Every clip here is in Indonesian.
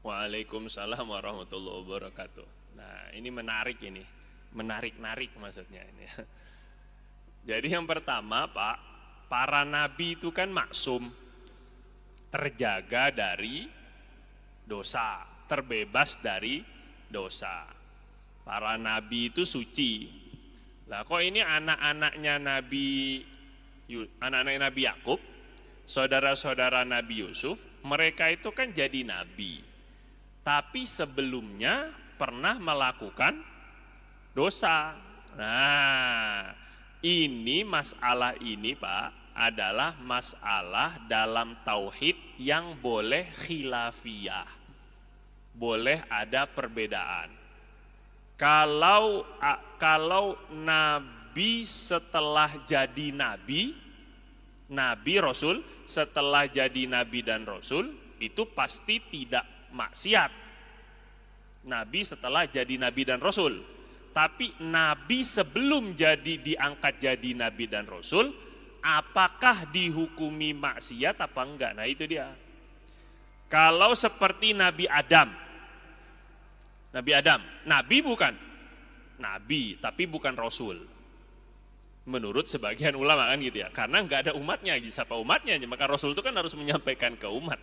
Waalaikumsalam warahmatullahi wabarakatuh. Nah, ini menarik ini. Menarik-narik maksudnya ini. Jadi yang pertama, Pak, para nabi itu kan maksum, terjaga dari dosa, terbebas dari dosa. Para nabi itu suci. Lah kok ini anak-anaknya Nabi Yakub, saudara-saudara Nabi Yusuf, mereka itu kan jadi nabi. Tapi sebelumnya pernah melakukan dosa. Nah, ini masalah ini, Pak, adalah masalah dalam tauhid yang boleh khilafiyah. Boleh ada perbedaan. Kalau nabi setelah jadi nabi rasul, setelah jadi nabi dan rasul, itu pasti tidak maksiat. Nabi setelah jadi nabi dan rasul. Tapi nabi sebelum diangkat jadi nabi dan rasul, apakah dihukumi maksiat apa enggak? Nah itu dia. Kalau seperti Nabi Adam, nabi bukan? Nabi, tapi bukan rasul. Menurut sebagian ulama kan gitu ya. Karena enggak ada umatnya, siapa umatnya? Maka rasul itu kan harus menyampaikan ke umat.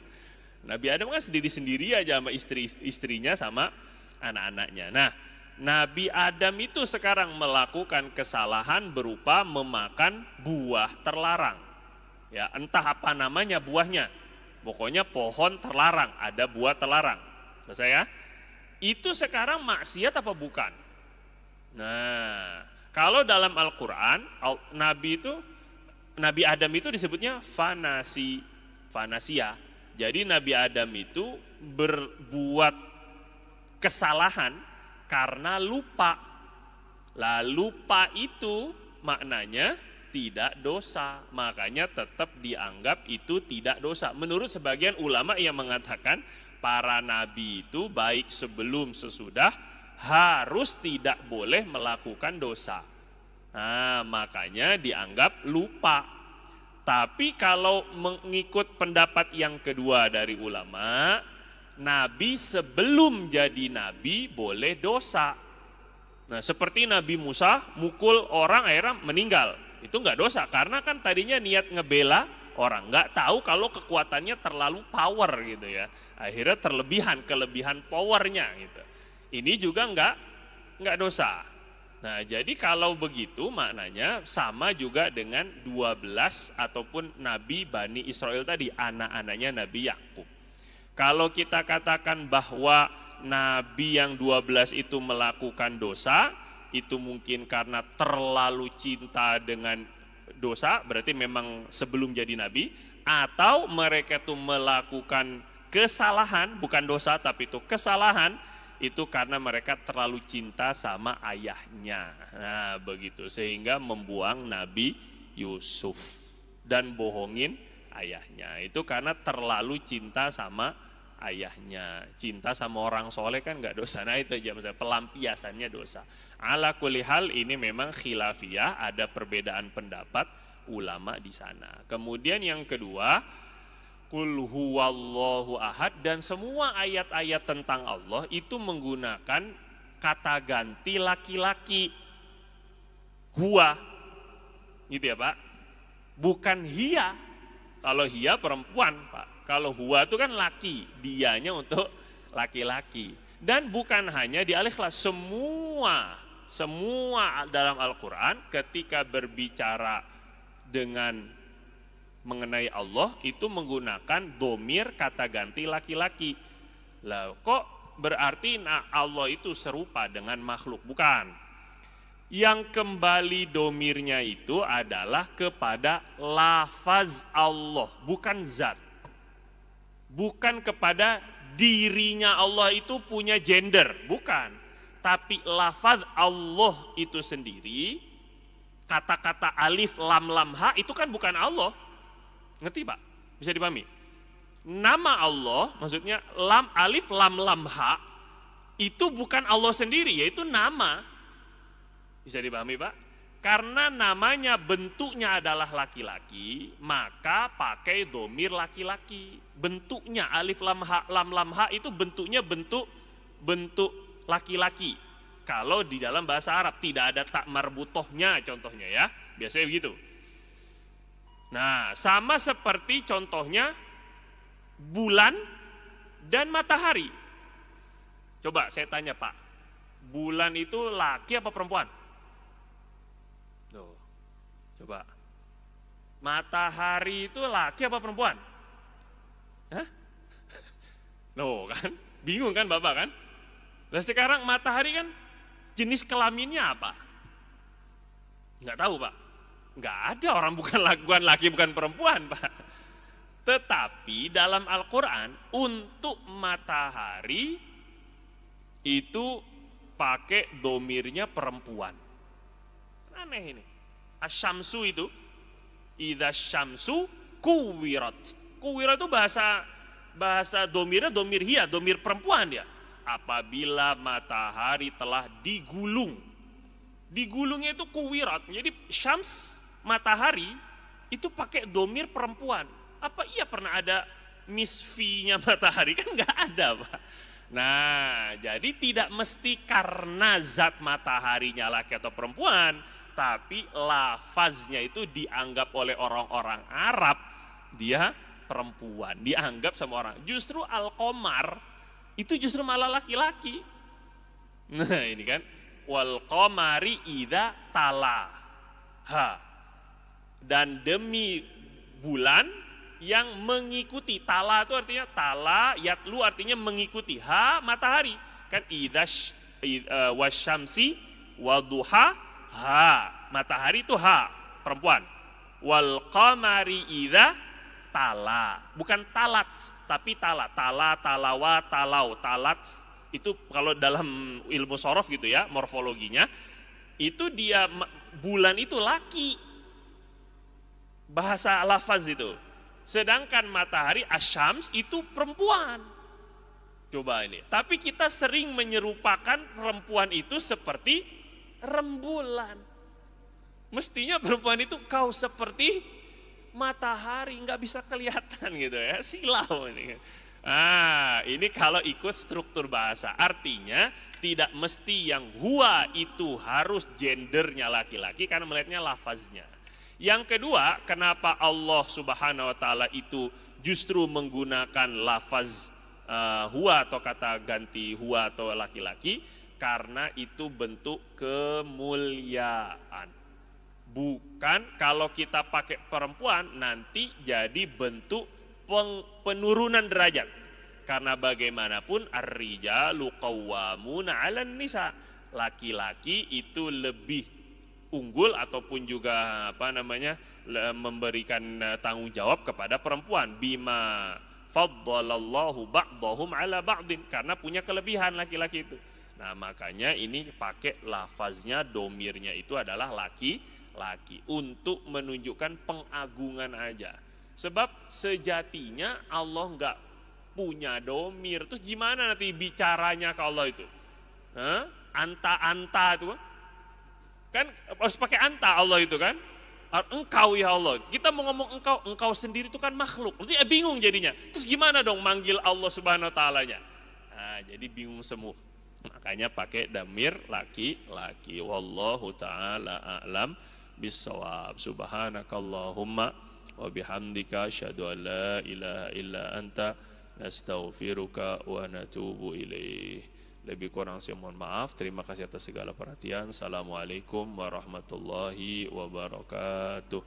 Nabi Adam kan sendiri-sendiri aja sama istrinya sama anak-anaknya. Nah, Nabi Adam itu sekarang melakukan kesalahan berupa memakan buah terlarang. Ya, entah apa namanya buahnya. Pokoknya pohon terlarang, ada buah terlarang. Selesai ya? Itu sekarang maksiat apa bukan? Nah, kalau dalam Al-Quran, Nabi Adam itu disebutnya fanasia. Jadi Nabi Adam itu berbuat kesalahan karena lupa. Lah lupa itu maknanya tidak dosa. Makanya tetap dianggap itu tidak dosa. Menurut sebagian ulama yang mengatakan para nabi itu baik sebelum sesudah harus tidak boleh melakukan dosa. Nah, makanya dianggap lupa. Tapi kalau mengikut pendapat yang kedua dari ulama, nabi sebelum jadi nabi boleh dosa. Nah, seperti Nabi Musa mukul orang akhirnya meninggal. Itu enggak dosa karena kan tadinya niat ngebela orang, enggak tahu kalau kekuatannya terlalu power gitu ya. Akhirnya kelebihan powernya gitu. Ini juga enggak dosa. Nah, jadi kalau begitu maknanya sama juga dengan 12 ataupun Nabi Bani Israel tadi, anak-anaknya Nabi Yakub. Kalau kita katakan bahwa Nabi yang 12 itu melakukan dosa, itu mungkin karena terlalu cinta dengan dosa, berarti memang sebelum jadi Nabi, atau mereka itu melakukan kesalahan, bukan dosa tapi itu kesalahan, itu karena mereka terlalu cinta sama ayahnya. Nah begitu, sehingga membuang Nabi Yusuf dan bohongin ayahnya. Itu karena terlalu cinta sama ayahnya. Cinta sama orang soleh kan nggak dosa. Nah itu aja misalnya pelampiasannya dosa. Ala kulli hal ini memang khilafiyah, ada perbedaan pendapat ulama di sana. Kemudian yang kedua, Qul huwallahu ahad, dan semua ayat-ayat tentang Allah itu menggunakan kata ganti laki-laki. Huwa. Gitu ya Pak. Bukan hiya. Kalau hiya perempuan Pak. Kalau huwa itu kan laki. Dianya untuk laki-laki. Dan bukan hanya di Al-Ikhlas. Semua dalam Al-Quran ketika berbicara dengan mengenai Allah itu menggunakan domir kata ganti laki-laki. Lah kok berarti Allah itu serupa dengan makhluk? Bukan. Yang kembali domirnya itu adalah kepada lafaz Allah, bukan zat. Bukan kepada dirinya Allah itu punya gender, bukan. Tapi lafaz Allah itu sendiri, kata-kata alif lam lam ha itu kan bukan Allah. Ngerti Pak? Bisa dipahami? Nama Allah, maksudnya alif lam lam ha, itu bukan Allah sendiri, yaitu nama. Bisa dipahami Pak? Karena namanya bentuknya adalah laki-laki, maka pakai domir laki-laki. Bentuknya alif lam ha itu bentuknya bentuk laki-laki. Kalau di dalam bahasa Arab tidak ada tak marbutohnya contohnya ya, biasanya begitu. Nah, sama seperti contohnya bulan dan matahari. Coba saya tanya Pak, bulan itu laki apa perempuan? Tuh, coba. Matahari itu laki apa perempuan? Hah? Loh kan, bingung kan Bapak kan? Nah sekarang matahari kan jenis kelaminnya apa? Nggak tahu Pak. Nggak ada, orang bukan laki bukan perempuan Pak. Tetapi dalam Al-Quran untuk matahari itu pakai domirnya perempuan. Aneh ini. Asyamsu itu, idza syamsu kuwirat. Kuwirat itu bahasa domirnya domir hiya, domir perempuan dia. Apabila matahari telah digulung. Digulungnya itu kuwirat. Jadi syams, matahari itu pakai domir perempuan. Apa iya pernah ada misfinya matahari? Kan nggak ada Pak. Nah, jadi tidak mesti karena zat mataharinya laki atau perempuan, tapi lafaznya itu dianggap oleh orang-orang Arab dia perempuan, dianggap sama orang. Justru al-qamar itu justru malah laki-laki. Nah, ini kan wal qamari idza talaha. Dan demi bulan yang mengikuti, tala itu artinya tala, yatlu artinya mengikuti, ha matahari kan wasyamsi waduha, ha matahari itu ha perempuan, wal qamari idza tala, bukan talat tapi tala, talawa, talau, talat itu kalau dalam ilmu sorof gitu ya, morfologinya itu dia bulan itu laki, bahasa lafaz itu. Sedangkan matahari asyams itu perempuan. Coba ini. Tapi kita sering menyerupakan perempuan itu seperti rembulan. Mestinya perempuan itu kau seperti matahari, nggak bisa kelihatan gitu ya. Silau ini. Ini kalau ikut struktur bahasa. Artinya tidak mesti yang huwa itu harus gendernya laki-laki karena melihatnya lafaznya. Yang kedua, kenapa Allah Subhanahu wa taala itu justru menggunakan lafaz huwa atau kata ganti huwa atau laki-laki? Karena itu bentuk kemuliaan. Bukan kalau kita pakai perempuan nanti jadi bentuk penurunan derajat. Karena bagaimanapun ar-rijalu qawwamuna 'alan nisa. Laki-laki itu lebih unggul ataupun juga memberikan tanggung jawab kepada perempuan, bima faddalallahu ba'dahum ala ba'din, karena punya kelebihan laki-laki itu. Nah makanya ini pakai lafaznya domirnya itu adalah laki-laki untuk menunjukkan pengagungan aja. Sebab sejatinya Allah nggak punya domir. Terus gimana nanti bicaranya ke Allah itu? Anta itu kan harus pakai anta Allah itu kan, engkau ya Allah. Kita mau ngomong engkau sendiri itu kan makhluk, nanti bingung jadinya. Terus gimana dong manggil Allah Subhanahu wa ta'alanya? Nah, jadi bingung semua. Makanya pakai damir laki-laki. Wallahu ta'ala a'lam bissawab. Subhanakallahumma wa bihamdika asyhadu an la ilaha illa anta nastaghfiruka wa natubu ilaih. Lebih kurang saya mohon maaf. Terima kasih atas segala perhatian. Assalamualaikum warahmatullahi wabarakatuh.